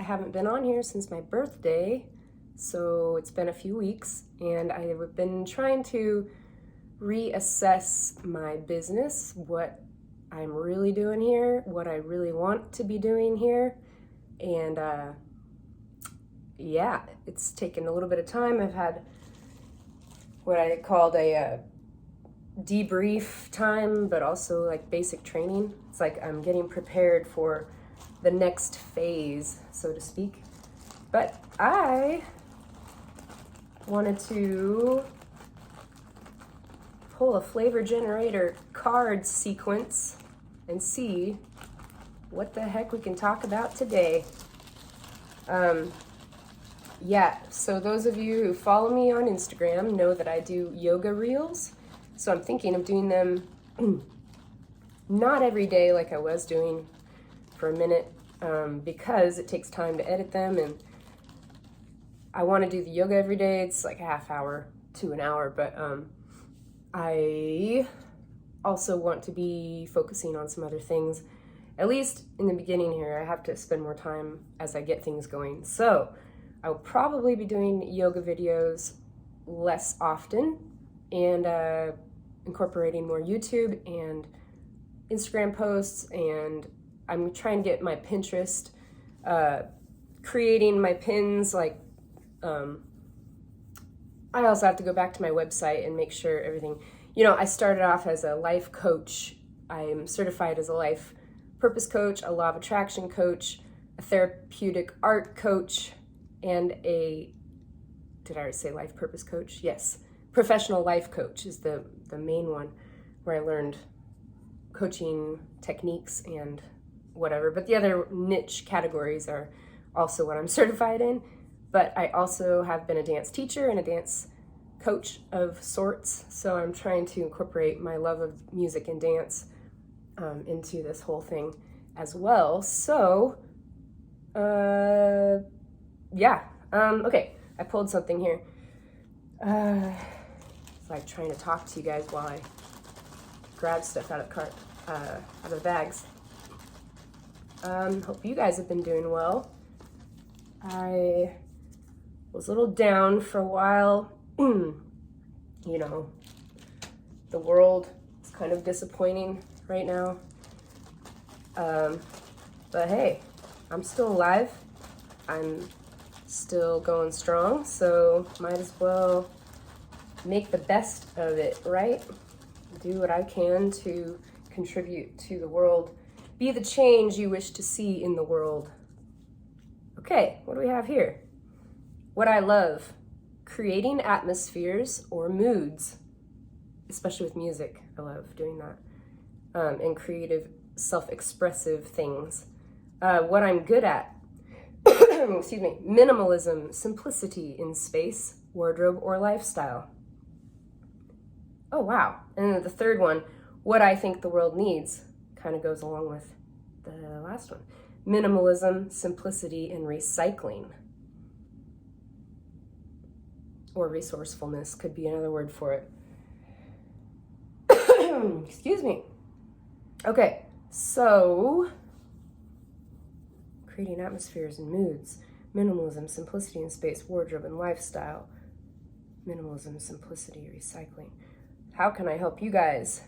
haven't been on here since my birthday, so it's been a few weeks, and I have been trying to reassess my business, what I'm really doing here, what I really want to be doing here, and yeah, it's taken a little bit of time. I've had what I called a debrief time, but also like basic training. It's like I'm getting prepared for the next phase, so to speak. But I wanted to pull a flavor generator card sequence and see what the heck we can talk about today. Yeah, so those of you who follow me on Instagram know that I do yoga reels. So I'm thinking of doing them not every day like I was doing for a minute, because it takes time to edit them, and I want to do the yoga every day. It's like a half hour to an hour, but I also want to be focusing on some other things. At least in the beginning here, I have to spend more time as I get things going. So I will probably be doing yoga videos less often, and incorporating more YouTube and Instagram posts, and I'm trying to get my Pinterest, creating my pins, like, I also have to go back to my website and make sure everything, I started off as a life coach. I'm certified as a life purpose coach, a law of attraction coach, a therapeutic art coach, and did I already say life purpose coach? Yes. Professional life coach is the main one, where I learned coaching techniques and whatever. But the other niche categories are also what I'm certified in. But I also have been a dance teacher and a dance coach of sorts. So I'm trying to incorporate my love of music and dance into this whole thing as well. So, yeah. Okay, I pulled something here. It's like trying to talk to you guys while I grab stuff out of the bags. Hope you guys have been doing well. I was a little down for a while. The world is kind of disappointing right now. But hey, I'm still alive. I'm still going strong, so might as well make the best of it, right? Do what I can to contribute to the world. Be the change you wish to see in the world. Okay, what do we have here? What I love: creating atmospheres or moods, especially with music. I love doing that. And creative, self-expressive things. What I'm good at, excuse me, minimalism, simplicity in space, wardrobe, or lifestyle. Oh, wow. And then the third one, what I think the world needs, kind of goes along with the last one. Minimalism, simplicity, and recycling. Or resourcefulness could be another word for it. Excuse me. Okay, so creating atmospheres and moods. Minimalism, simplicity in space, wardrobe, and lifestyle. Minimalism, simplicity, recycling. How can I help you guys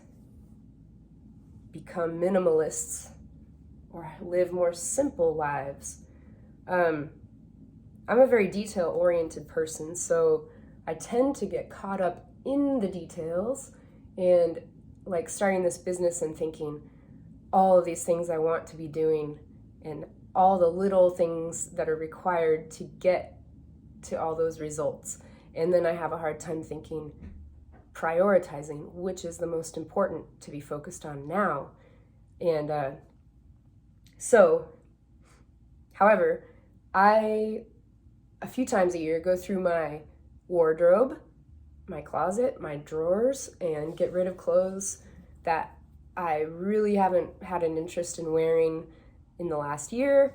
become minimalists or live more simple lives? I'm a very detail-oriented person, so I tend to get caught up in the details, and like starting this business and thinking all of these things I want to be doing and all the little things that are required to get to all those results. And then I have a hard time thinking, prioritizing which is the most important to be focused on now. And however, I, a few times a year, go through my wardrobe, my closet, my drawers, and get rid of clothes that I really haven't had an interest in wearing in the last year,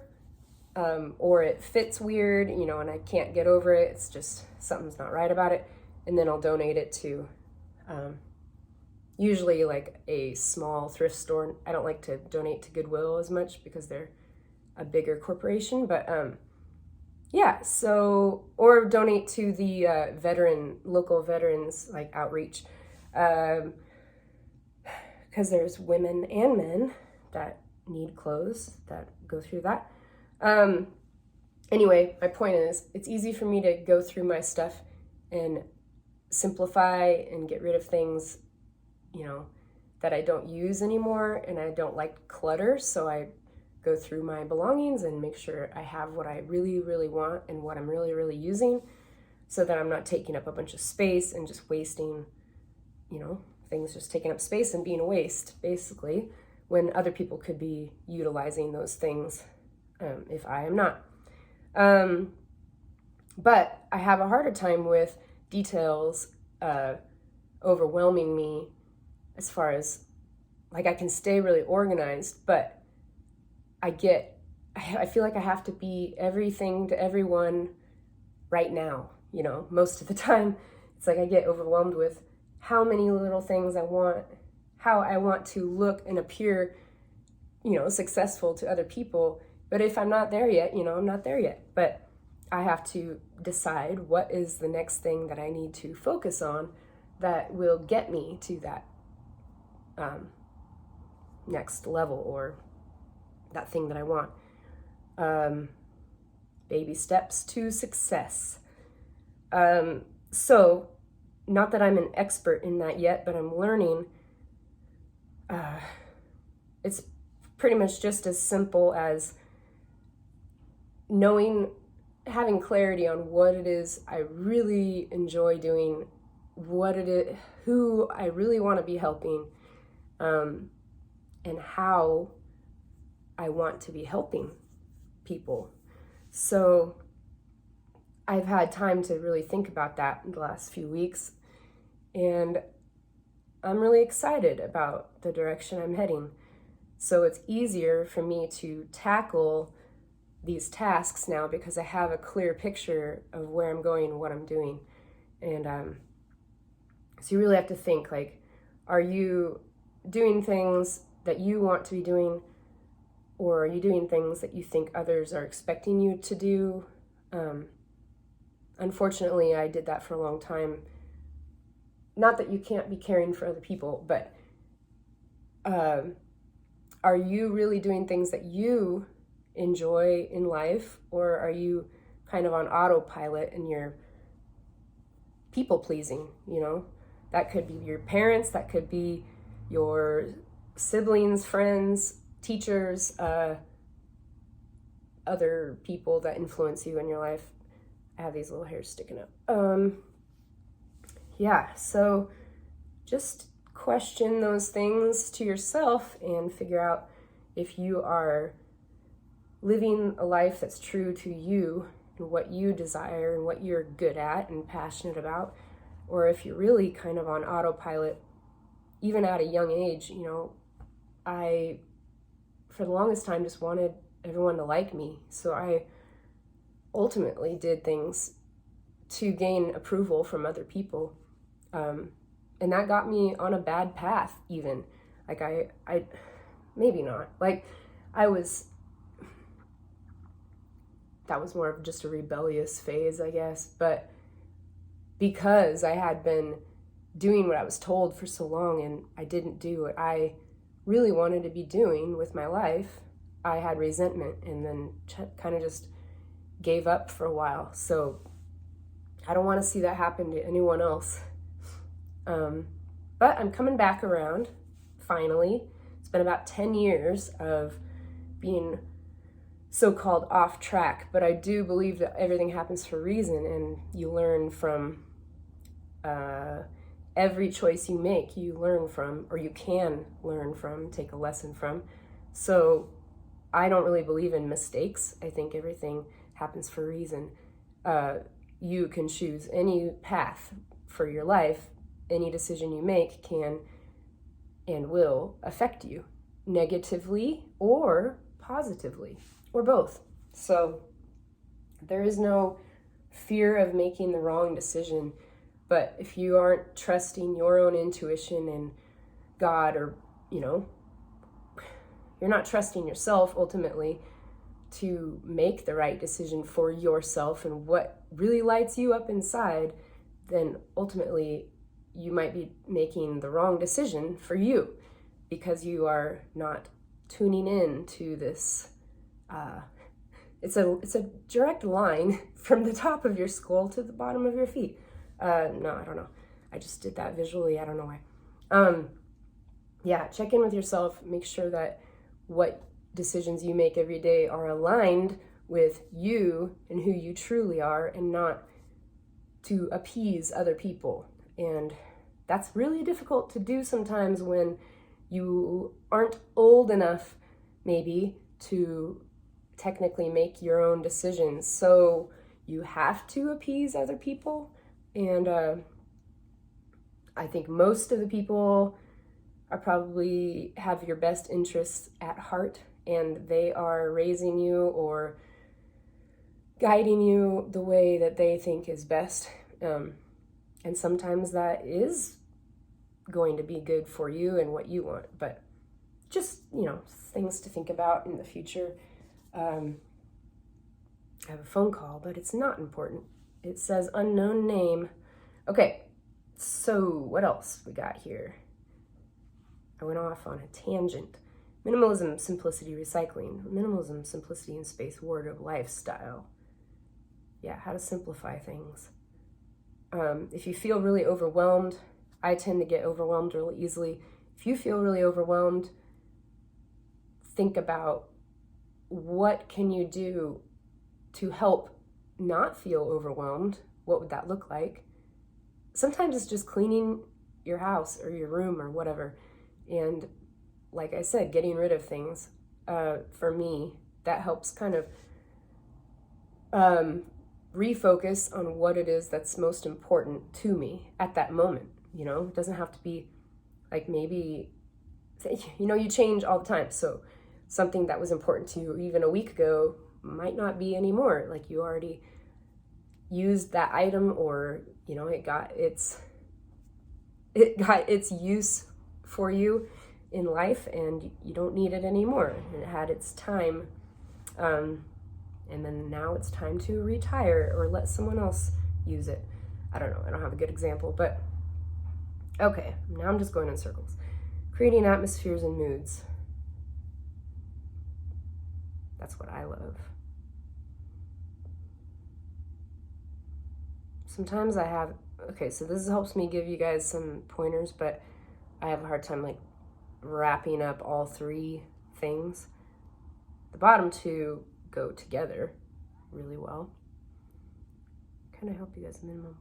or it fits weird, and I can't get over it. It's just something's not right about it. And then I'll donate it to usually like a small thrift store. I don't like to donate to Goodwill as much because they're a bigger corporation, but yeah, so, or donate to the local veterans like outreach. Because there's women and men that need clothes that go through that. Anyway, my point is, it's easy for me to go through my stuff and simplify and get rid of things, that I don't use anymore, and I don't like clutter, so I go through my belongings and make sure I have what I really, really want and what I'm really, really using, so that I'm not taking up a bunch of space and just wasting, things just taking up space and being a waste, basically, when other people could be utilizing those things, if I am not. But I have a harder time with details overwhelming me, as far as, like, I can stay really organized, but I feel like I have to be everything to everyone right now, most of the time. It's like I get overwhelmed with how many little things I want, how I want to look and appear, successful to other people. But if I'm not there yet, I'm not there yet. But I have to decide what is the next thing that I need to focus on that will get me to that next level, or that thing that I want. Baby steps to success. So, not that I'm an expert in that yet, but I'm learning. It's pretty much just as simple as having clarity on what it is I really enjoy doing, who I really want to be helping, and how I want to be helping people. So I've had time to really think about that in the last few weeks, and I'm really excited about the direction I'm heading. So it's easier for me to tackle these tasks now because I have a clear picture of where I'm going and what I'm doing. And so you really have to think, like, are you doing things that you want to be doing, or are you doing things that you think others are expecting you to do? Unfortunately, I did that for a long time. Not that you can't be caring for other people, but are you really doing things that you enjoy in life, or are you kind of on autopilot and you're people pleasing? That could be your parents, that could be your siblings, friends, teachers, other people that influence you in your life. I have these little hairs sticking up. So just question those things to yourself and figure out if you are living a life that's true to you and what you desire and what you're good at and passionate about, or if you're really kind of on autopilot, even at a young age. I, for the longest time, just wanted everyone to like me. So I ultimately did things to gain approval from other people. And that got me on a bad path, even. Like, I maybe not. Like, that was more of just a rebellious phase, I guess. But because I had been doing what I was told for so long and I didn't do what I really wanted to be doing with my life, I had resentment and then kind of just gave up for a while. So I don't want to see that happen to anyone else. But I'm coming back around, finally. It's been about 10 years of being so-called off track, but I do believe that everything happens for a reason, and you learn from every choice you make. You learn from, or you can learn from, take a lesson from. So I don't really believe in mistakes. I think everything happens for a reason. You can choose any path for your life. Any decision you make can and will affect you negatively or positively, or both. So there is no fear of making the wrong decision, but if you aren't trusting your own intuition and God, or you're not trusting yourself ultimately, to make the right decision for yourself and what really lights you up inside, then ultimately you might be making the wrong decision for you because you are not tuning in to this. It's a direct line from the top of your skull to the bottom of your feet. No, I don't know. I just did that visually. I don't know why. Yeah, check in with yourself. Make sure that what decisions you make every day are aligned with you and who you truly are, and not to appease other people. And that's really difficult to do sometimes when you aren't old enough, maybe, to technically make your own decisions. So you have to appease other people. And I think most of the people are probably have your best interests at heart, and they are raising you or guiding you the way that they think is best. And sometimes that is going to be good for you and what you want, but just, things to think about in the future. I have a phone call, but it's not important. It says unknown name. Okay, so what else we got here? I went off on a tangent. Minimalism, simplicity, recycling. Minimalism, simplicity, and space, wardrobe, lifestyle. Yeah, how to simplify things. If you feel really overwhelmed, I tend to get overwhelmed really easily. If you feel really overwhelmed, think about what can you do to help not feel overwhelmed. What would that look like? Sometimes it's just cleaning your house or your room or whatever. And like I said, getting rid of things, for me, that helps kind of refocus on what it is that's most important to me at that moment. It doesn't have to be like, maybe, you change all the time. So something that was important to you even a week ago might not be anymore. Like, you already used that item, or, it got its use for you in life, and you don't need it anymore. And it had its time. And then now it's time to retire or let someone else use it. I don't know. I don't have a good example, but okay. Now I'm just going in circles. Creating atmospheres and moods. That's what I love. Sometimes so this helps me give you guys some pointers, but I have a hard time like wrapping up all three things. The bottom two go together really well. Kind of help you guys minimum.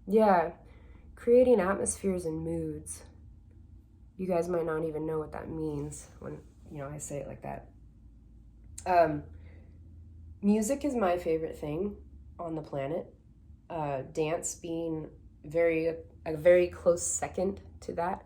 Yeah, creating atmospheres and moods. You guys might not even know what that means when, I say it like that. Music is my favorite thing on the planet. Dance being a very close second to that.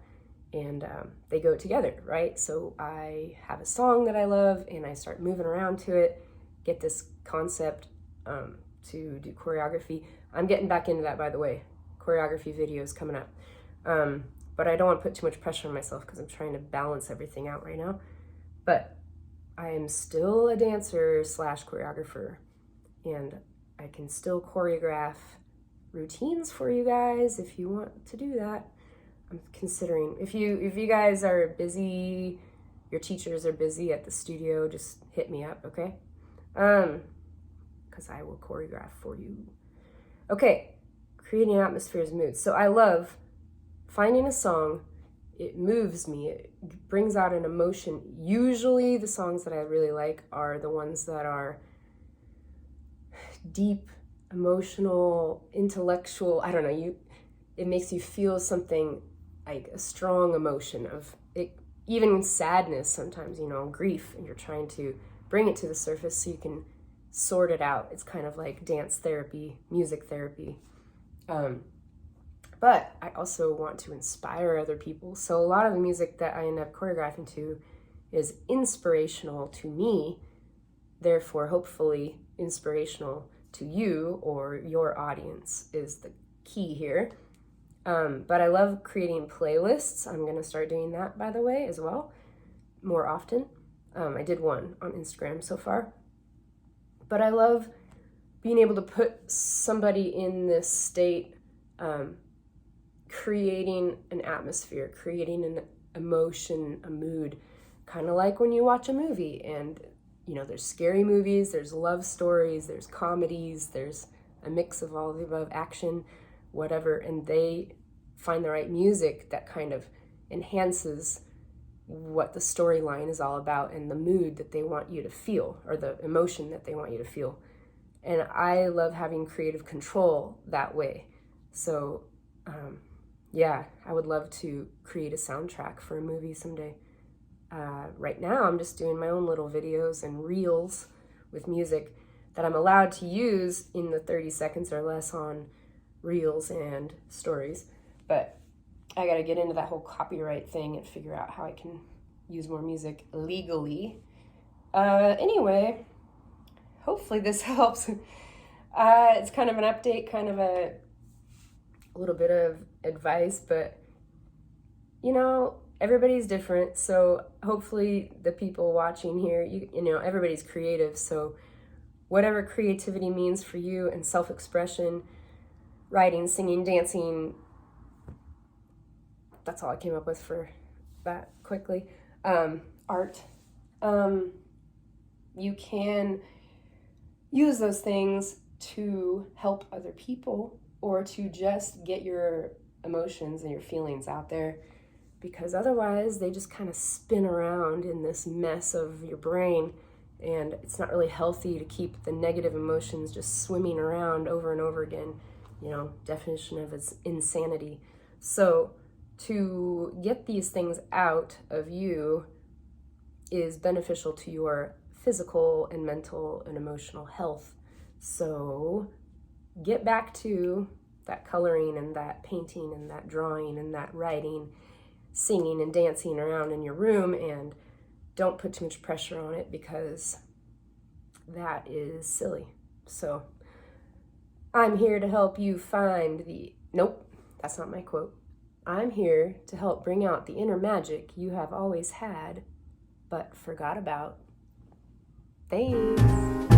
And they go together, right? So I have a song that I love, and I start moving around to it, get this concept to do choreography. I'm getting back into that, by the way. Choreography videos coming up. But I don't want to put too much pressure on myself because I'm trying to balance everything out right now. But I am still a dancer / choreographer, and I can still choreograph routines for you guys if you want to do that. I'm considering, if you guys are busy, your teachers are busy at the studio, just hit me up, okay? Because I will choreograph for you. Okay, creating atmospheres, moods. So I love finding a song. It moves me. It brings out an emotion. Usually the songs that I really like are the ones that are deep, emotional, intellectual. I don't know. It makes you feel something, like a strong emotion of it, even sadness sometimes, grief, and you're trying to bring it to the surface so you can sort it out. It's kind of like dance therapy, music therapy. But I also want to inspire other people. So a lot of the music that I end up choreographing to is inspirational to me, therefore hopefully inspirational to you or your audience is the key here. But I love creating playlists. I'm going to start doing that, by the way, as well, more often. I did one on Instagram so far. But I love being able to put somebody in this state, creating an atmosphere, creating an emotion, a mood, kind of like when you watch a movie. And, you know, there's scary movies, there's love stories, there's comedies, there's a mix of all of the above, action, whatever, and they find the right music that kind of enhances what the storyline is all about and the mood that they want you to feel, or the emotion that they want you to feel. And I love having creative control that way. So, yeah, I would love to create a soundtrack for a movie someday. Right now, I'm just doing my own little videos and reels with music that I'm allowed to use in the 30 seconds or less on reels and stories. But I got to get into that whole copyright thing and figure out how I can use more music legally. Anyway, hopefully this helps. It's kind of an update, kind of a little bit of advice, but you know, everybody's different. So hopefully the people watching here, you know, everybody's creative. So whatever creativity means for you and self-expression, writing, singing, dancing, that's all I came up with for that quickly. Art. You can use those things to help other people or to just get your emotions and your feelings out there, because otherwise they just kind of spin around in this mess of your brain, and it's not really healthy to keep the negative emotions just swimming around over and over again. You know, definition of it's insanity. So to get these things out of you is beneficial to your physical and mental and emotional health. So get back to that coloring and that painting and that drawing and that writing, singing and dancing around in your room, and don't put too much pressure on it because that is silly. So I'm here to help you find nope, that's not my quote. I'm here to help bring out the inner magic you have always had but forgot about. Thanks.